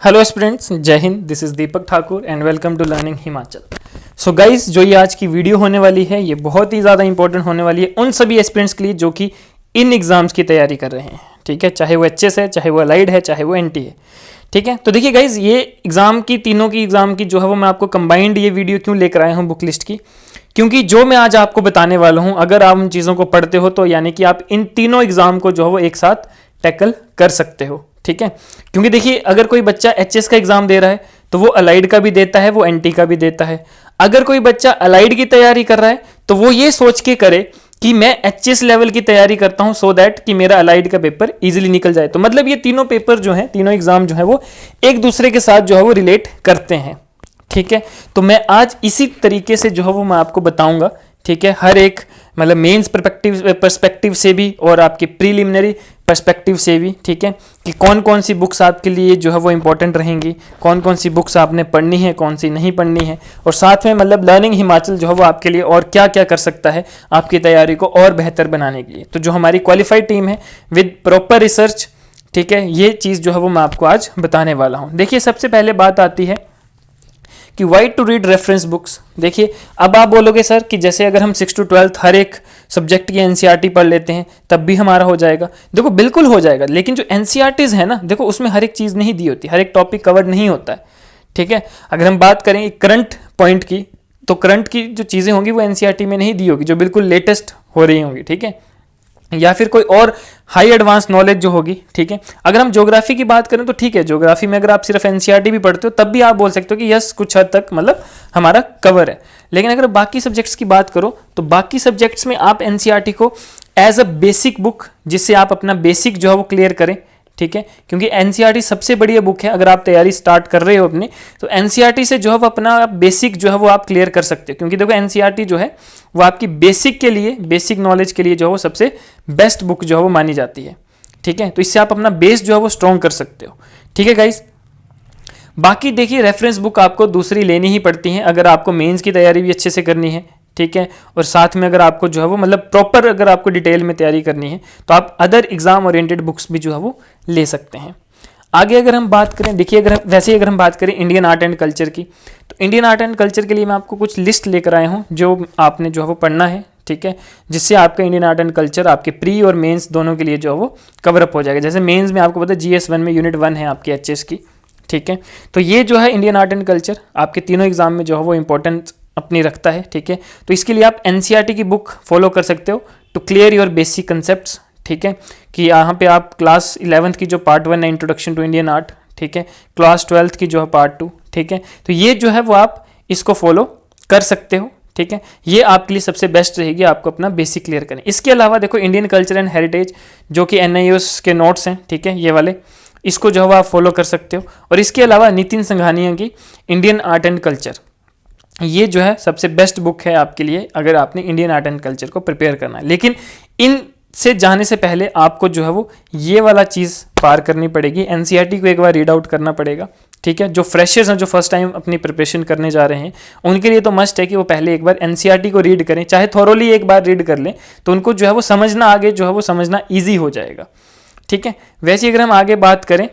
Hello students, जय हिंद। This is Deepak Thakur and welcome to learning Himachal. So guys, जो ये आज की वीडियो होने वाली है ये बहुत ही ज़्यादा इंपॉर्टेंट होने वाली है उन सभी एस्पिरेंट्स के लिए जो कि इन एग्ज़ाम्स की तैयारी कर रहे हैं। ठीक है, चाहे वो एचएस है, चाहे वो अलाइड है, चाहे वो एनटी है। ठीक है, तो देखिए गाइज, ये एग्ज़ाम की तीनों की एग्ज़ाम की जो है वो मैं आपको कंबाइंड ये वीडियो क्यों लेकर आया हूँ बुक लिस्ट की, क्योंकि जो मैं आज आपको बताने वाला हूँ अगर आप उन चीज़ों को पढ़ते हो तो यानी कि आप इन तीनों एग्ज़ाम को जो है वो एक साथ टैकल कर सकते हो। ठीक है, क्योंकि देखिए अगर कोई बच्चा एचएस का एग्जाम दे रहा है तो वो अलाइड का भी देता है, वो एनटी का भी देता है। अगर कोई बच्चा अलाइड की तैयारी कर रहा है तो वो ये सोच के करे कि मैं एचएस लेवल की तैयारी करता हूं सो दैट कि मेरा अलाइड का पेपर इजीली निकल जाए। तो मतलब ये तीनों पेपर जो हैं, तीनों एग्जाम जो है वो एक दूसरे के साथ जो है वो रिलेट करते हैं। ठीक है, तो मैं आज इसी तरीके से जो है वो मैं आपको बताऊंगा। ठीक है, हर एक मतलब मेंस पर्सपेक्टिव से भी और आपके प्रीलिमिनरी पर्सपेक्टिव से भी। ठीक है, कि कौन कौन सी बुक्स आपके लिए जो है वो इंपॉर्टेंट रहेंगी, कौन कौन सी बुक्स आपने पढ़नी है, कौन सी नहीं पढ़नी है, और साथ में मतलब लर्निंग हिमाचल जो है वो आपके लिए और क्या क्या कर सकता है आपकी तैयारी को और बेहतर बनाने के लिए। तो जो हमारी क्वालिफाइड टीम है विद प्रॉपर रिसर्च, ठीक है, ये चीज़ जो है वो मैं आपको आज बताने वाला हूँ। देखिए सबसे पहले बात आती है कि why to read reference books. देखिए अब आप बोलोगे सर कि जैसे अगर हम 6 to 12 हर एक सब्जेक्ट की एनसीईआरटी पढ़ लेते हैं तब भी हमारा हो जाएगा। देखो बिल्कुल हो जाएगा, लेकिन जो एनसीईआरटीज है ना, देखो उसमें हर एक चीज़ नहीं दी होती, हर एक टॉपिक कवर नहीं होता है। ठीक है, अगर हम बात करें करंट पॉइंट की तो करंट की जो चीज़ें होंगी वो एनसीईआरटी में नहीं दी होगी, जो बिल्कुल लेटेस्ट हो रही होंगी। ठीक है, या फिर कोई और हाई एडवांस नॉलेज जो होगी। ठीक है, अगर हम ज्योग्राफी की बात करें तो ठीक है, ज्योग्राफी में अगर आप सिर्फ एनसीईआरटी भी पढ़ते हो तब भी आप बोल सकते हो कि यस कुछ हद तक मतलब हमारा कवर है। लेकिन अगर बाकी सब्जेक्ट्स की बात करो तो बाकी सब्जेक्ट्स में आप एनसीईआरटी को एज अ बेसिक बुक, जिससे आप अपना बेसिक जो है वो क्लियर करें। ठीक है, क्योंकि एनसीईआरटी सबसे बढ़िया बुक है। अगर आप तैयारी स्टार्ट कर रहे हो अपनी तो एनसीईआरटी से जो है वो अपना बेसिक जो है वो आप क्लियर कर सकते हो। क्योंकि देखो एनसीईआरटी जो है वो आपकी बेसिक के लिए, बेसिक नॉलेज के लिए जो है वो सबसे बेस्ट बुक जो है वो मानी जाती है। ठीक है, तो इससे आप अपना बेस जो है वो स्ट्रॉन्ग कर सकते हो। ठीक है गाइज, बाकी देखिए रेफरेंस बुक आपको दूसरी लेनी ही पड़ती है अगर आपको मेंस की तैयारी भी अच्छे से करनी है। ठीक है, और साथ में अगर आपको जो है वो मतलब प्रॉपर अगर आपको डिटेल में तैयारी करनी है तो आप अदर एग्जाम ओरिएंटेड बुक्स भी जो है वो ले सकते हैं। आगे अगर हम बात करें, देखिए अगर हम बात करें इंडियन आर्ट एंड कल्चर की, तो इंडियन आर्ट एंड कल्चर के लिए मैं आपको कुछ लिस्ट लेकर आया हूँ जो आपने जो है वो पढ़ना है। ठीक है, जिससे आपका इंडियन आर्ट एंड कल्चर आपके प्री और मेंस दोनों के लिए जो है वो कवर अप हो जाएगा। जैसे मेंस में आपको पता है GS1 में यूनिट 1 है आपकी एचएस की। ठीक है, तो ये जो है इंडियन आर्ट एंड कल्चर आपके तीनों एग्जाम में जो है वो इंपॉर्टेंस अपनी रखता है। ठीक है, तो इसके लिए आप एनसीईआरटी की बुक फॉलो कर सकते हो to clear your basic concepts. ठीक है, कि यहाँ पे आप क्लास 11th की जो पार्ट 1 है इंट्रोडक्शन टू इंडियन आर्ट, ठीक है, क्लास 12th की जो है पार्ट 2, ठीक है, तो ये जो है वो आप इसको फॉलो कर सकते हो। ठीक है, ये आपके लिए सबसे बेस्ट रहेगी, आपको अपना बेसिक क्लियर करें। इसके अलावा देखो इंडियन कल्चर एंड हेरिटेज जो कि NIOS के नोट्स हैं, ठीक है, ये वाले, इसको जो है आप फॉलो कर सकते हो। और इसके अलावा नितिन संघानिया की इंडियन आर्ट एंड कल्चर, ये जो है सबसे बेस्ट बुक है आपके लिए अगर आपने इंडियन आर्ट एंड कल्चर को प्रिपेयर करना है। लेकिन इन से जाने से पहले आपको जो है वो ये वाला चीज़ पार करनी पड़ेगी, एनसीईआरटी को एक बार रीड आउट करना पड़ेगा। ठीक है, जो फ्रेशर्स हैं, जो फर्स्ट टाइम अपनी प्रिपरेशन करने जा रहे हैं, उनके लिए तो मस्ट है कि वो पहले एक बार एनसीईआरटी को रीड करें, चाहे थॉरोली एक बार रीड कर लें तो उनको जो है वो समझना, आगे जो है वो समझना ईजी हो जाएगा। ठीक है, वैसे अगर हम आगे बात करें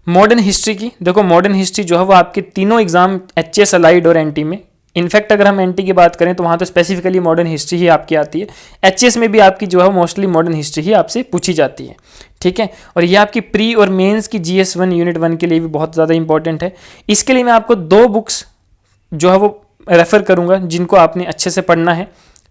मॉडर्न हिस्ट्री की, देखो मॉडर्न हिस्ट्री जो है वो आपके तीनों एग्जाम एचएस, अलाइड और एनटी में, इनफैक्ट अगर हम एनटी की बात करें तो वहाँ तो स्पेसिफिकली मॉडर्न हिस्ट्री ही आपकी आती है। एचएस में भी आपकी जो है मोस्टली मॉडर्न हिस्ट्री ही आपसे पूछी जाती है। ठीक है, और ये आपकी प्री और मेंस की GS1 यूनिट 1 के लिए भी बहुत ज़्यादा इंपॉर्टेंट है। इसके लिए मैं आपको 2 बुक्स जो है वो रेफ़र करूँगा जिनको आपने अच्छे से पढ़ना है।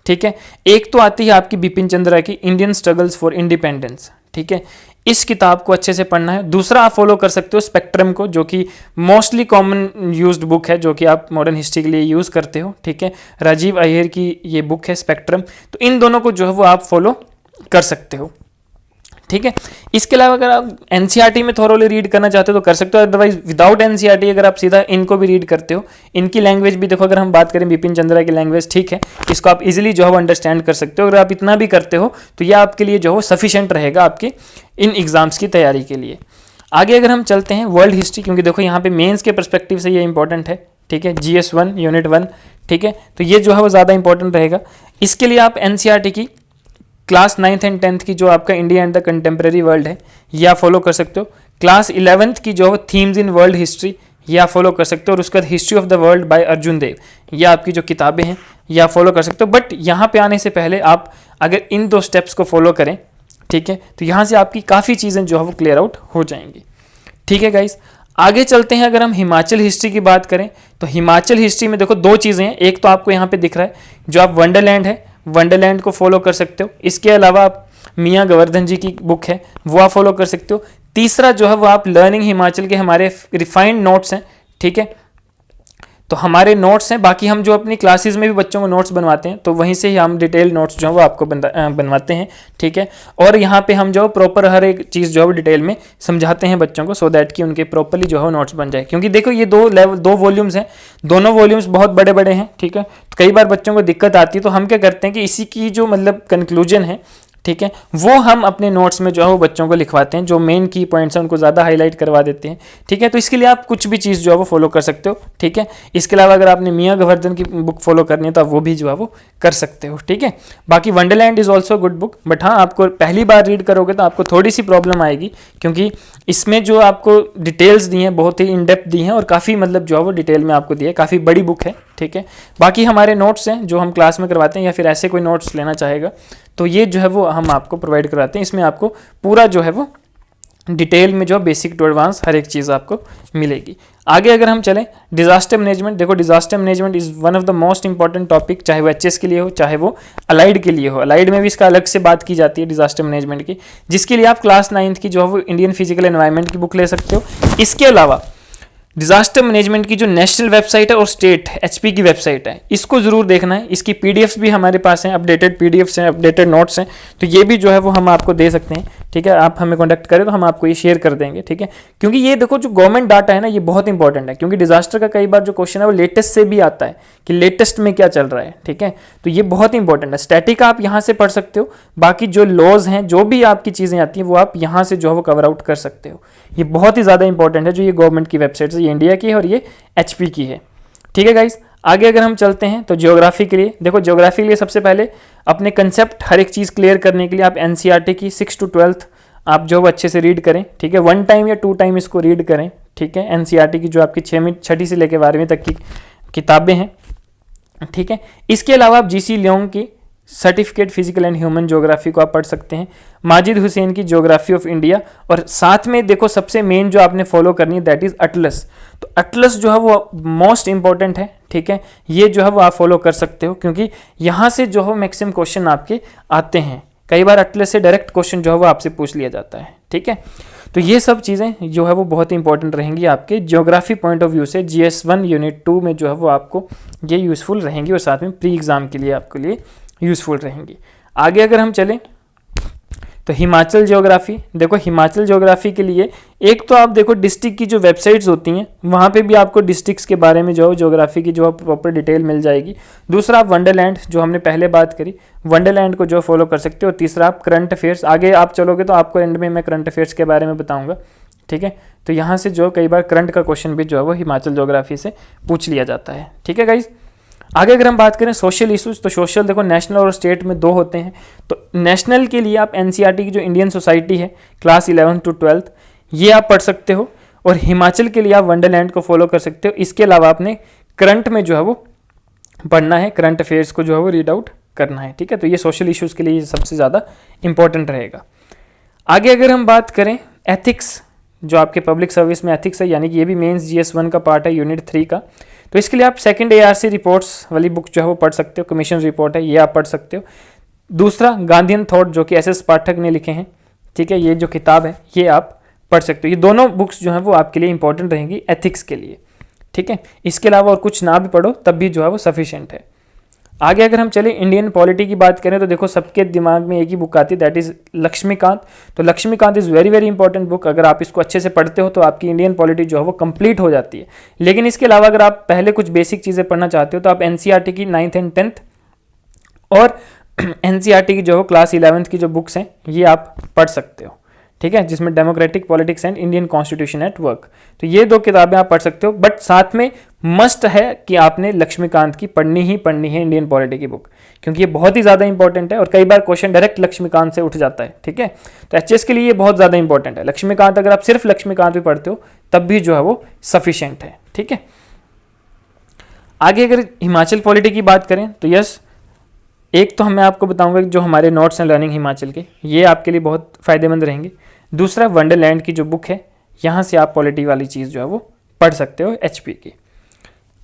ठीक है, एक तो आती है आपकी बिपिन चंद्रा की इंडियन स्ट्रगल्स फॉर इंडिपेंडेंस। ठीक है, इस किताब को अच्छे से पढ़ना है। दूसरा आप फॉलो कर सकते हो स्पेक्ट्रम को, जो कि मोस्टली कॉमन यूज्ड बुक है, जो कि आप मॉडर्न हिस्ट्री के लिए यूज़ करते हो। ठीक है, राजीव अय्यर की ये बुक है स्पेक्ट्रम, तो इन दोनों को जो है वो आप फॉलो कर सकते हो। ठीक है, इसके अलावा अगर आप एनसीईआरटी में थोरोली रीड करना चाहते हो तो कर सकते हो, अदरवाइज विदाउट एनसीईआरटी अगर आप सीधा इनको भी रीड करते हो, इनकी लैंग्वेज भी देखो, अगर हम बात करें बिपिन चंद्रा की लैंग्वेज, ठीक है, इसको आप इजीली जो है वो अंडरस्टैंड कर सकते हो। अगर आप इतना भी करते हो तो ये आपके लिए जो है सफिशिएंट रहेगा आपके इन एग्जाम्स की तैयारी के लिए। आगे अगर हम चलते हैं वर्ल्ड हिस्ट्री, क्योंकि देखो यहाँ पे मेंस के परस्पेक्टिव से ये इंपॉर्टेंट है। ठीक है, GS1 यूनिट 1, ठीक है, तो ये जो है वो ज़्यादा इंपॉर्टेंट रहेगा। इसके लिए आप एनसीईआरटी की क्लास 9th एंड 10th की जो आपका India and the contemporary world है, ये आप फॉलो कर सकते हो। क्लास 11th की जो थीम्स इन वर्ल्ड हिस्ट्री ये आप फॉलो कर सकते हो, और उसके बाद history of the world by Arjun Dev, ये आपकी जो किताबें हैं ये आप फॉलो कर सकते हो। बट यहाँ पे आने से पहले आप अगर इन 2 स्टेप्स को फॉलो करें, ठीक है, तो यहाँ से आपकी काफ़ी चीज़ें जो है वो क्लियर आउट हो जाएंगी। ठीक है गाइस, आगे चलते हैं। अगर हम हिमाचल हिस्ट्री की बात करें तो हिमाचल हिस्ट्री में देखो 2 चीज़ें हैं। एक तो आपको यहाँ पे दिख रहा है जो आप वंडरलैंड है, वंडरलैंड को फॉलो कर सकते हो। इसके अलावा आप मियाँ गोवर्धन जी की बुक है वो आप फॉलो कर सकते हो। तीसरा जो है वो आप लर्निंग हिमाचल के हमारे रिफाइंड नोट्स हैं, ठीक है, तो हमारे नोट्स हैं। बाकी हम जो अपनी क्लासेस में भी बच्चों को नोट्स बनवाते हैं तो वहीं से ही हम डिटेल नोट्स जो है वो आपको बनवाते हैं, ठीक है। और यहाँ पे हम जो प्रॉपर हर एक चीज़ जो है वो डिटेल में समझाते हैं बच्चों को, सो दैट कि उनके प्रॉपरली जो है नोट्स बन जाए। क्योंकि देखो ये 2 वॉल्यूम्स हैं, दोनों वॉल्यूम्स बहुत बड़े बड़े हैं, ठीक है। तो कई बार बच्चों को दिक्कत आती है, तो हम क्या करते हैं कि इसी की जो मतलब कंक्लूजन है, ठीक है, वो हम अपने नोट्स में जो है वो बच्चों को लिखवाते हैं, जो मेन की पॉइंट्स हैं उनको ज़्यादा हाईलाइट करवा देते हैं, ठीक है। तो इसके लिए आप कुछ भी चीज़ जो है वो फॉलो कर सकते हो, ठीक है। इसके अलावा अगर आपने मियाँ गोवर्धन की बुक फॉलो करनी है तो आप वो भी जो है वो कर सकते हो, ठीक है। बाकी Wonderland is also good book, but हाँ आपको पहली बार रीड करोगे तो आपको थोड़ी सी प्रॉब्लम आएगी, क्योंकि इसमें जो आपको डिटेल्स दी हैं बहुत ही इन डेप्थ दी हैं, और काफ़ी मतलब जो है वो डिटेल में आपको दी है, काफ़ी बड़ी बुक है, ठीक है। बाकी हमारे नोट्स हैं जो हम क्लास में करवाते हैं, या फिर ऐसे कोई नोट्स लेना चाहेगा तो ये जो है वो हम आपको प्रोवाइड कराते हैं। इसमें आपको पूरा जो है वो डिटेल में जो बेसिक टू एडवांस हर एक चीज़ आपको मिलेगी। आगे अगर हम चलें, डिजास्टर मैनेजमेंट, देखो disaster management is one of the most important topic, चाहे वो एचएस के लिए हो चाहे वो अलाइड के लिए हो। अलाइड में भी इसका अलग से बात की जाती है डिजास्टर मैनेजमेंट की, जिसके लिए आप क्लास 9th की जो है वो इंडियन फिजिकल एनवायरनमेंट की बुक ले सकते हो। इसके अलावा डिजास्टर मैनेजमेंट की जो नेशनल वेबसाइट है और स्टेट एचपी की वेबसाइट है, इसको ज़रूर देखना है। इसकी पीडीएफ्स भी हमारे पास हैं, अपडेटेड पीडीएफ्स हैं, अपडेटेड नोट्स हैं, तो ये भी जो है वो हम आपको दे सकते हैं, ठीक है। आप हमें कॉन्टैक्ट करें तो हम आपको ये शेयर कर देंगे, ठीक है। क्योंकि ये देखो जो गवर्नमेंट डाटा है ना, ये बहुत इंपॉर्टेंट है, क्योंकि डिजास्टर का कई बार जो क्वेश्चन है वो लेटेस्ट से भी आता है कि लेटेस्ट में क्या चल रहा है, ठीक है। तो ये बहुत इंपॉर्टेंट है। स्टैटिक आप यहाँ से पढ़ सकते हो, बाकी जो लॉज हैं, जो भी आपकी चीज़ें आती हैं वो आप यहाँ से जो है वो कवर आउट कर सकते हो। ये बहुत ही ज़्यादा इंपॉर्टेंट है जो ये गवर्नमेंट की वेबसाइट है, ये इंडिया की है और ये एचपी की है, ठीक है गाइस। आगे अगर हम चलते हैं तो ज्योग्राफी के लिए, देखो ज्योग्राफी के लिए सबसे पहले अपने कंसेप्ट हर एक चीज़ क्लियर करने के लिए आप एनसीईआरटी की 6 to 12th आप जो अच्छे से रीड करें, ठीक है। 1 टाइम या 2 टाइम इसको रीड करें, ठीक है। एनसीईआरटी की जो आपकी 6वीं से लेकर 12वीं तक की किताबें हैं, ठीक है। इसके अलावा आप जीसी लियोंग की certificate physical and human geography को आप पढ़ सकते हैं, माजिद हुसैन की ज्योग्राफी ऑफ इंडिया, और साथ में देखो सबसे मेन जो आपने फॉलो करनी है दैट इज अटलस। तो अटलस जो है वो मोस्ट इंपॉर्टेंट है, ठीक है। ये जो है वो आप फॉलो कर सकते हो, क्योंकि यहाँ से जो है मैक्सिमम क्वेश्चन आपके आते हैं। कई बार अटलस से डायरेक्ट क्वेश्चन जो है वो आपसे पूछ लिया जाता है, ठीक है। तो ये सब चीज़ें जो है वो बहुत ही इंपॉर्टेंट रहेंगी आपके ज्योग्राफी पॉइंट ऑफ व्यू से। GS1 यूनिट 2 में जो है वो आपको ये यूज़फुल रहेंगी, और साथ में प्री एग्ज़ाम के लिए आपके लिए यूज़फुल रहेंगी। आगे अगर हम चलें तो हिमाचल ज्योग्राफी, देखो हिमाचल ज्योग्राफी के लिए एक तो आप देखो डिस्ट्रिक्ट की जो वेबसाइट्स होती हैं वहाँ पे भी आपको डिस्ट्रिक्ट्स के बारे में जो है ज्योग्राफी की जो है प्रॉपर डिटेल मिल जाएगी। दूसरा आप वंडरलैंड जो हमने पहले बात करी, वंडरलैंड को जो फॉलो कर सकते हो। तीसरा आप करंट अफेयर्स, आगे आप चलोगे तो आपको एंड में मैं करंट अफेयर्स के बारे में बताऊँगा, ठीक है। तो यहाँ से जो कई बार करंट का क्वेश्चन भी जो है वो हिमाचल ज्योग्राफी से पूछ लिया जाता है, ठीक है गाइज। आगे अगर हम बात करें सोशल इश्यूज, तो सोशल देखो नेशनल और स्टेट में 2 होते हैं। तो नेशनल के लिए आप एनसीईआरटी की जो इंडियन सोसाइटी है क्लास 11 to 12 ये आप पढ़ सकते हो, और हिमाचल के लिए आप वंडरलैंड को फॉलो कर सकते हो। इसके अलावा आपने करंट में जो है वो पढ़ना है, करंट अफेयर्स को जो है वो रीड आउट करना है, ठीक है। तो ये सोशल इश्यूज़ के लिए सबसे ज़्यादा इंपॉर्टेंट रहेगा। आगे अगर हम बात करें एथिक्स, जो आपके पब्लिक सर्विस में एथिक्स है, यानी कि ये भी मेंस GS1 का पार्ट है यूनिट 3 का। तो इसके लिए आप सेकंड ARC रिपोर्ट्स वाली बुक जो है वो पढ़ सकते हो, कमीशन रिपोर्ट है ये आप पढ़ सकते हो। दूसरा गांधीयन थॉट जो कि SS पाठक ने लिखे हैं, ठीक है, ये जो किताब है ये आप पढ़ सकते हो। ये दोनों बुक्स जो हैं वो आपके लिए इंपॉर्टेंट रहेंगी एथिक्स के लिए, ठीक है। इसके अलावा और कुछ ना भी पढ़ो तब भी जो है वो सफिशिएंट है। आगे अगर हम चले इंडियन पॉलिटी की बात करें तो देखो सबके दिमाग में एक ही बुक आती है, दैट इज़ लक्ष्मीकांत। तो Laxmikanth is very very important book. अगर आप इसको अच्छे से पढ़ते हो तो आपकी इंडियन पॉलिटी जो है वो कंप्लीट हो जाती है। लेकिन इसके अलावा अगर आप पहले कुछ बेसिक चीज़ें पढ़ना चाहते हो तो आप एनसीईआरटी की 9th and 10th और एनसीईआरटी की जो है क्लास 11th की जो बुक्स हैं ये आप पढ़ सकते हो, ठीक है, जिसमें democratic politics and Indian constitution at work. तो ये 2 किताबें आप पढ़ सकते हो, बट साथ में मस्ट है कि आपने लक्ष्मीकांत की पढ़नी ही पढ़नी है, इंडियन पॉलिटी की बुक, क्योंकि ये बहुत ही ज़्यादा इंपॉर्टेंट है और कई बार क्वेश्चन डायरेक्ट लक्ष्मीकांत से उठ जाता है। ठीक है, तो एचएस के लिए ये बहुत ज़्यादा इंपॉर्टेंट है। लक्ष्मीकांत अगर आप सिर्फ लक्ष्मीकांत भी पढ़ते हो तब भी जो है वो सफिशिएंट है। ठीक है, आगे अगर हिमाचल पॉलिटी की बात करें तो यस, एक तो मैं आपको बताऊंगा जो हमारे नोट्स एंड लर्निंग हिमाचल के, ये आपके लिए बहुत फ़ायदेमंद रहेंगे। दूसरा वंडरलैंड की जो बुक है, यहाँ से आप पॉलिटी वाली चीज़ जो है वो पढ़ सकते हो एचपी की।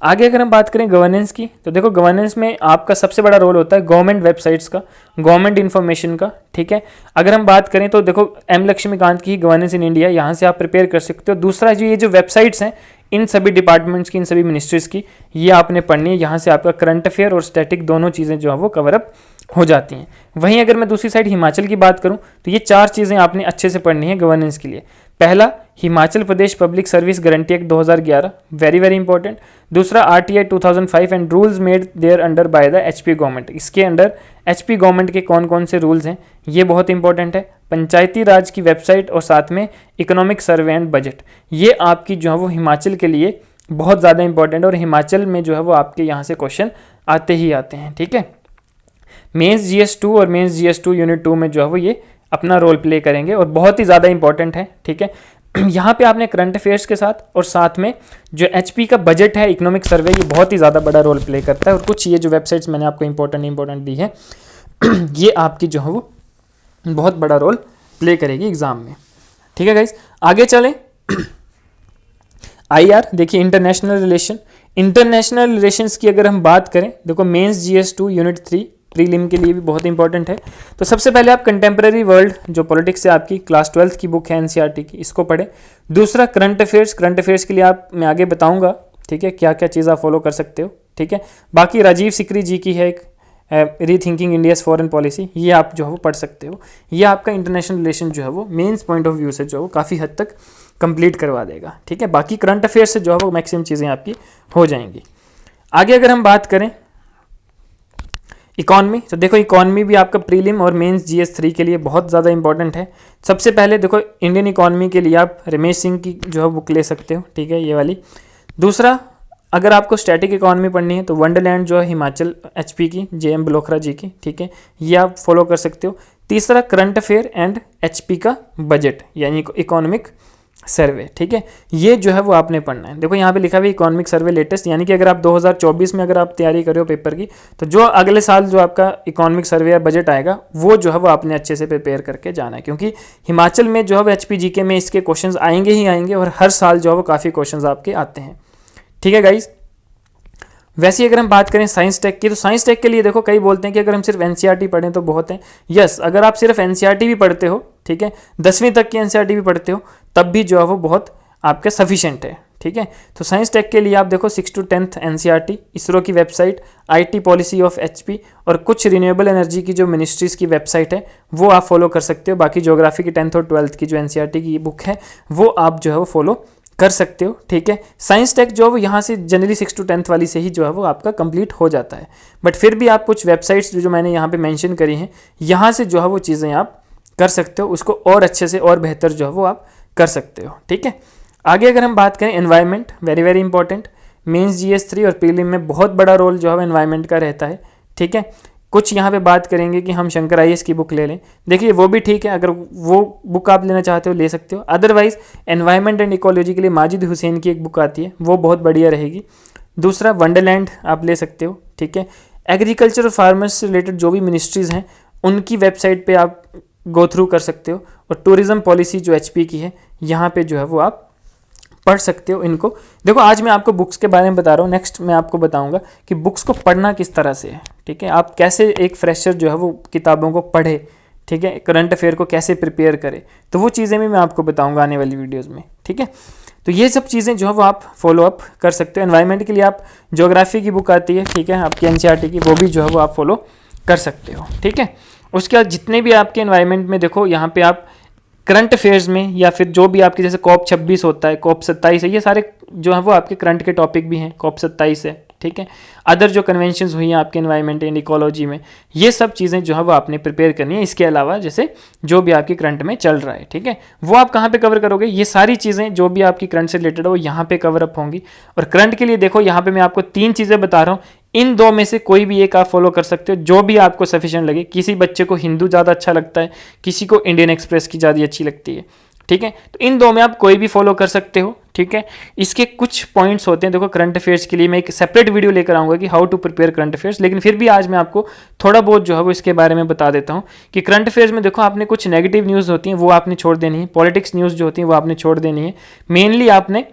आगे अगर हम बात करें गवर्नेंस की, तो देखो गवर्नेंस में आपका सबसे बड़ा रोल होता है गवर्नमेंट वेबसाइट्स का, गवर्नमेंट इन्फॉर्मेशन का। ठीक है, अगर हम बात करें तो देखो एम लक्ष्मीकांत की गवर्नेंस इन इंडिया, यहाँ से आप प्रिपेयर कर सकते हो। दूसरा जो ये जो वेबसाइट्स हैं इन सभी डिपार्टमेंट्स की, इन सभी मिनिस्ट्रीज की, ये आपने पढ़नी है। यहाँ से आपका करंट अफेयर और स्टैटिक दोनों चीज़ें जो है वो कवर अप हो जाती हैं। वहीं अगर मैं दूसरी साइड हिमाचल की बात करूँ तो ये 4 चीज़ें आपने अच्छे से पढ़नी है गवर्नेंस के लिए। पहला, Himachal Pradesh public service guarantee act 2011, very very important. दूसरा, RTI 2005 and rules made thereunder by the HP government, इसके अंडर एचपी गवर्नमेंट के कौन कौन से रूल्स हैं ये बहुत इंपॉर्टेंट है। पंचायती राज की वेबसाइट और साथ में इकोनॉमिक सर्वे एंड बजट, ये आपकी जो है वो हिमाचल के लिए बहुत ज़्यादा इंपॉर्टेंट है और हिमाचल में जो है वो आपके यहाँ से क्वेश्चन आते ही आते हैं। ठीक है, मेंस जीएस 2 और मेंस जीएस 2 यूनिट 2 में जो है वो ये अपना रोल प्ले करेंगे और बहुत ही ज़्यादा इंपॉर्टेंट है। ठीक है, यहाँ पे आपने करंट अफेयर्स के साथ और साथ में जो एचपी का बजट है, इकोनॉमिक सर्वे, ये बहुत ही ज़्यादा बड़ा रोल प्ले करता है। और कुछ ये जो वेबसाइट्स मैंने आपको इंपॉर्टेंट दी है ये आपकी जो है वो बहुत बड़ा रोल प्ले करेगी एग्जाम में। ठीक है गाइज, आगे चलें। आईआर देखिए, इंटरनेशनल रिलेशंस की अगर हम बात करें, देखो मेंस जीएस 2 यूनिट 3 प्रीलिम के लिए भी बहुत इंपॉर्टेंट है। तो सबसे पहले आप कंटेम्प्रेरी वर्ल्ड जो पॉलिटिक्स है आपकी क्लास 12th की बुक है एनसीईआरटी की, इसको पढ़ें। दूसरा, करंट अफेयर्स के लिए आप मैं आगे बताऊंगा। ठीक है, क्या क्या चीज़ आप फॉलो कर सकते हो। ठीक है, बाकी राजीव सिकरी जी की है एक रीथिंकिंग इंडियाज फॉरेन पॉलिसी, ये आप जो है वो पढ़ सकते हो। ये आपका इंटरनेशनल रिलेशन जो है वो मेंस पॉइंट ऑफ व्यू से जो है वो काफ़ी हद तक कंप्लीट करवा देगा। ठीक है, बाकी करंट अफेयर्स से जो है वो मैक्सिमम चीज़ें आपकी हो जाएंगी। आगे अगर हम बात करें इकॉनमी, तो देखो इकॉनमी भी आपका प्रीलिम और मेंस जीएस 3 के लिए बहुत ज़्यादा इंपॉर्टेंट है। सबसे पहले देखो इंडियन इकॉनमी के लिए आप रमेश सिंह की जो है बुक ले सकते हो। ठीक है, ये वाली। दूसरा, अगर आपको स्टैटिक इकॉनमी पढ़नी है तो वंडरलैंड जो है हिमाचल एचपी की, जेएम बलोखरा जी की। ठीक है, ये आप फॉलो कर सकते हो। तीसरा, करंट अफेयर एंड एचपी का बजट यानी इकोनॉमिक सर्वे। ठीक है, ये जो है वो आपने पढ़ना है। देखो यहाँ पे लिखा हुआ है इकोनॉमिक सर्वे लेटेस्ट, यानी कि अगर आप 2024 में अगर आप तैयारी कर रहे हो पेपर की, तो जो अगले साल जो आपका इकोनॉमिक सर्वे या बजट आएगा वो जो है वो आपने अच्छे से प्रिपेयर करके जाना है, क्योंकि हिमाचल में जो है वो एचपी जीके में इसके क्वेश्चंस आएंगे ही आएंगे और हर साल जो है वो काफ़ी क्वेश्चंस आपके आते हैं। ठीक है गाइज, वैसे अगर हम बात करें साइंस टेक की, तो साइंस टेक के लिए देखो कई बोलते हैं कि अगर हम सिर्फ एनसीईआरटी पढ़ें तो बहुत है। यस, अगर आप सिर्फ एनसीईआरटी भी पढ़ते हो, ठीक है, 10वीं तक की एनसीईआरटी भी पढ़ते हो, तब भी जो है वो बहुत आपका सफिशिएंट है। ठीक है, तो साइंस टेक के लिए आप देखो 6 to 10th एनसीईआरटी, इसरो की website, IT policy of HP और कुछ रिन्यूएबल एनर्जी की जो मिनिस्ट्रीज़ की वेबसाइट है वो आप फॉलो कर सकते हो। बाकी ज्योग्राफी की 10th और 12th की जो एनसीईआरटी की बुक है वो आप जो है वो फॉलो कर सकते हो। ठीक है, साइंस टेक जो है वो यहाँ से जनरली 6 to 10th वाली से ही जो है वो आपका कंप्लीट हो जाता है, बट फिर भी आप कुछ वेबसाइट्स जो मैंने यहाँ पे मेंशन करी हैं यहाँ से जो है वो चीज़ें आप कर सकते हो, उसको और अच्छे से और बेहतर जो है वो आप कर सकते हो। ठीक है, आगे अगर हम बात करें environment, very very important, mains GS 3 और प्रीलिम में बहुत बड़ा रोल जो है एनवायरनमेंट का रहता है। ठीक है, कुछ यहाँ पे बात करेंगे कि हम शंकर आईएएस की बुक ले लें, देखिए वो भी ठीक है, अगर वो बुक आप लेना चाहते हो ले सकते हो। अदरवाइज एनवायरनमेंट एंड इकोलॉजी के लिए माजिद हुसैन की एक बुक आती है, वो बहुत बढ़िया रहेगी। दूसरा, वंडरलैंड आप ले सकते हो। ठीक है, एग्रीकल्चर और फार्मर्स से रिलेटेड जो भी मिनिस्ट्रीज़ हैं उनकी वेबसाइट पर आप गो थ्रू कर सकते हो। और टूरिज़्म पॉलिसी जो एचपी की है यहाँ पर जो है वो आप पढ़ सकते हो इनको। देखो आज मैं आपको बुक्स के बारे में बता रहा हूँ, नेक्स्ट मैं आपको बताऊंगा कि बुक्स को पढ़ना किस तरह से है। ठीक है, आप कैसे एक फ्रेशर जो है वो किताबों को पढ़े, ठीक है, करंट अफेयर को कैसे प्रिपेयर करे, तो वो चीज़ें भी मैं आपको बताऊंगा आने वाली वीडियोज़ में। ठीक है, तो ये सब चीज़ें जो है वो आप फॉलो अप कर सकते हो। एनवायरनमेंट के लिए आप ज्योग्राफी की बुक आती है, ठीक है, आपकी एनसीईआरटी की, वो भी जो है वो आप फॉलो कर सकते हो। ठीक है, उसके बाद जितने भी आपके एनवायरनमेंट में देखो यहाँ पे आप करंट अफेयर्स में या फिर जो भी आपके जैसे COP 26 होता है, COP 27 है, ये सारे जो है वो आपके करंट के टॉपिक भी हैं। COP 27 है, ठीक है। अदर जो कन्वेंशंस हुई हैं आपके एनवायरनमेंट एंड इकोलॉजी में, ये सब चीज़ें जो है वो आपने प्रिपेयर करनी है। इसके अलावा जैसे जो भी आपकी करंट में चल रहा है, ठीक है, वो आप कहाँ पे कवर करोगे? ये सारी चीज़ें जो भी आपकी करंट से रिलेटेड है वो यहाँ पे कवर अप होंगी। और करंट के लिए देखो यहाँ पे मैं आपको 3 चीज़ें बता रहा हूँ, इन 2 में से कोई भी एक आप फॉलो कर सकते हो, जो भी आपको सफिशिएंट लगे। किसी बच्चे को हिंदू ज़्यादा अच्छा लगता है, किसी को इंडियन एक्सप्रेस की ज़्यादा अच्छी लगती है, ठीक है। तो इन 2 में आप कोई भी फॉलो कर सकते हो, ठीक है। इसके कुछ पॉइंट्स होते हैं, देखो करंट अफेयर्स के लिए मैं एक सेपरेट वीडियो लेकर आऊँगा कि how to prepare current affairs, लेकिन फिर भी आज मैं आपको थोड़ा बहुत जो है वो इसके बारे में बता देता हूँ कि करंट अफेयर्स में देखो आपने कुछ नेगेटिव न्यूज़ होती हैं वो आपने छोड़ देनी है, पॉलिटिक्स न्यूज़ जो होती है वो आपने छोड़ देनी है। मेनली आपने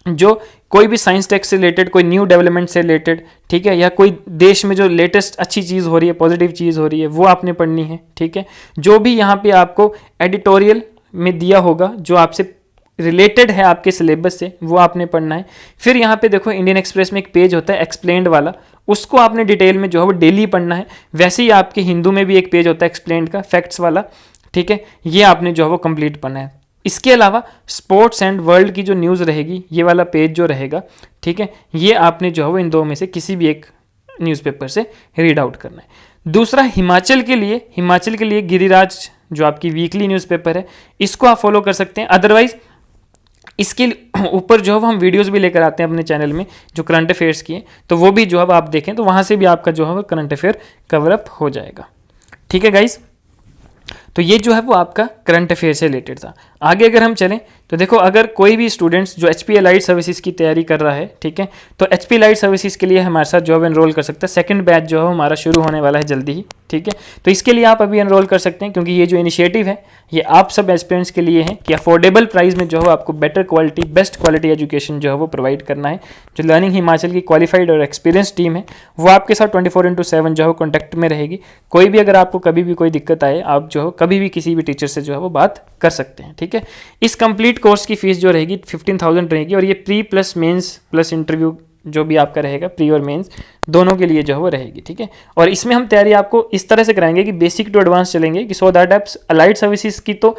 जो कोई भी साइंस टेक्स्ट से रिलेटेड, कोई न्यू डेवलपमेंट से रिलेटेड, ठीक है, या कोई देश में जो लेटेस्ट अच्छी चीज़ हो रही है, पॉजिटिव चीज़ हो रही है, वो आपने पढ़नी है, ठीक है। जो भी यहाँ पे आपको एडिटोरियल में दिया होगा जो आपसे रिलेटेड है आपके सिलेबस से, वो आपने पढ़ना है। फिर यहाँ पे देखो इंडियन एक्सप्रेस में एक पेज होता है एक्सप्लेन्ड वाला, उसको आपने डिटेल में जो है वो डेली पढ़ना है। वैसे ही आपके हिंदू में भी एक पेज होता है एक्सप्लेन्ड का, फैक्ट्स वाला, ठीक है, ये आपने जो है वो कंप्लीट पढ़ना है। इसके अलावा स्पोर्ट्स एंड वर्ल्ड की जो न्यूज़ रहेगी, ये वाला पेज जो रहेगा, ठीक है, ये आपने जो है वो इन 2 में से किसी भी एक न्यूज़पेपर से रीड आउट करना है। दूसरा हिमाचल के लिए गिरिराज जो आपकी वीकली न्यूज़पेपर है, इसको आप फॉलो कर सकते हैं। अदरवाइज इसके ऊपर जो है हम वीडियोस भी लेकर आते हैं अपने चैनल में जो करंट अफेयर्स की है, तो वो भी जो है आप देखें तो वहाँ से भी आपका जो है वो करंट अफेयर कवर अप हो जाएगा, ठीक है गाइज। तो ये जो है वो आपका करंट अफेयर से रिलेटेड था। आगे अगर हम चलें तो देखो अगर कोई भी स्टूडेंट्स जो HP एलाइड सर्विसेज की तैयारी कर रहा है, ठीक है, तो HP एलाइड सर्विसेज के लिए हमारे साथ जो है एनरोल कर सकता है। सेकंड बैच जो है हमारा शुरू होने वाला है जल्दी ही, ठीक है। तो इसके लिए आप अभी एनरोल कर सकते हैं, क्योंकि ये जो इनिशिएटिव है ये आप सब एस्पिरेंट्स के लिए है कि अफोर्डेबल प्राइस में जो है आपको better quality, best quality education जो है वो प्रोवाइड करना है। जो लर्निंग हिमाचल की क्वालिफाइड और एक्सपीरियंस टीम है वो आपके साथ 24/7 जो है कॉन्टैक्ट में रहेगी। कोई भी अगर आपको कभी भी कोई दिक्कत आए, आप जो है कभी भी किसी भी टीचर से जो है वो बात कर सकते हैं, ठीक है। इस कंप्लीट कोर्स की फीस जो रहेगी 15,000 रहेगी, और ये pre plus mains plus interview जो भी आपका रहेगा, प्री और मेंस दोनों के लिए जो है वो रहेगी, ठीक है। और इसमें हम तैयारी आपको इस तरह से कराएंगे कि बेसिक टू एडवांस चलेंगे, कि सो दैट आप अलाइड सर्विसेज की तो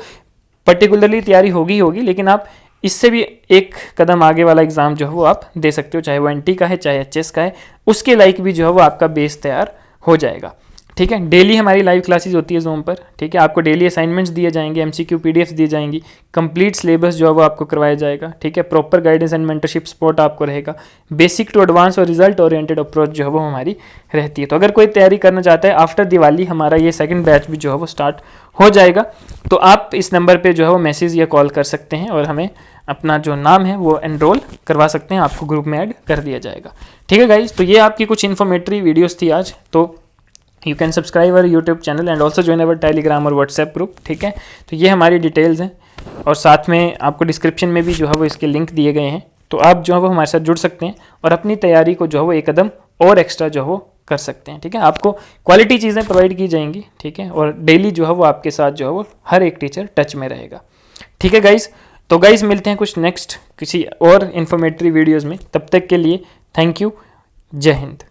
पर्टिकुलरली तैयारी होगी, लेकिन आप इससे भी एक कदम आगे वाला एग्जाम जो है वो आप दे सकते हो, चाहे वो NT का है चाहे HS का है, उसके लाइक भी जो है वो आपका बेस तैयार हो जाएगा, ठीक है। डेली हमारी लाइव क्लासेस होती है Zoom पर, ठीक है। आपको डेली असाइनमेंट्स दिए जाएंगे, MCQ PDFs दी जाएंगी, कंप्लीट सिलेबस जो है वो आपको करवाया जाएगा, ठीक है। Proper guidance and mentorship support आपको रहेगा। बेसिक टू एडवांस और रिजल्ट ओरिएंटेड अप्रोच जो है वो हमारी रहती है। तो अगर कोई तैयारी करना चाहता है, आफ्टर दिवाली हमारा ये सेकंड बैच भी जो है वो स्टार्ट हो जाएगा। तो आप इस नंबर पर जो है वो मैसेज या कॉल कर सकते हैं और हमें अपना जो नाम है वो एनरोल करवा सकते हैं, आपको ग्रुप में ऐड कर दिया जाएगा, ठीक है गाइज। तो ये आपकी कुछ इन्फॉर्मेटरी वीडियोज़ थी आज। तो you can subscribe our YouTube channel and also join our Telegram और व्हाट्सएप ग्रुप, ठीक है। तो ये हमारी डिटेल्स हैं, और साथ में आपको डिस्क्रिप्शन में भी जो है वो इसके लिंक दिए गए हैं। तो आप जो है वो हमारे साथ जुड़ सकते हैं और अपनी तैयारी को जो है वो एक कदम और एक्स्ट्रा जो है वो कर सकते हैं, ठीक है। आपको क्वालिटी चीज़ें प्रोवाइड की जाएंगी, ठीक है, और डेली जो है वो आपके साथ जो है वो हर एक टीचर टच में रहेगा, ठीक है गाइज। तो गाइज मिलते हैं कुछ नेक्स्ट किसी और इन्फॉर्मेटरी वीडियोज़ में, तब तक के लिए थैंक यू, जय हिंद।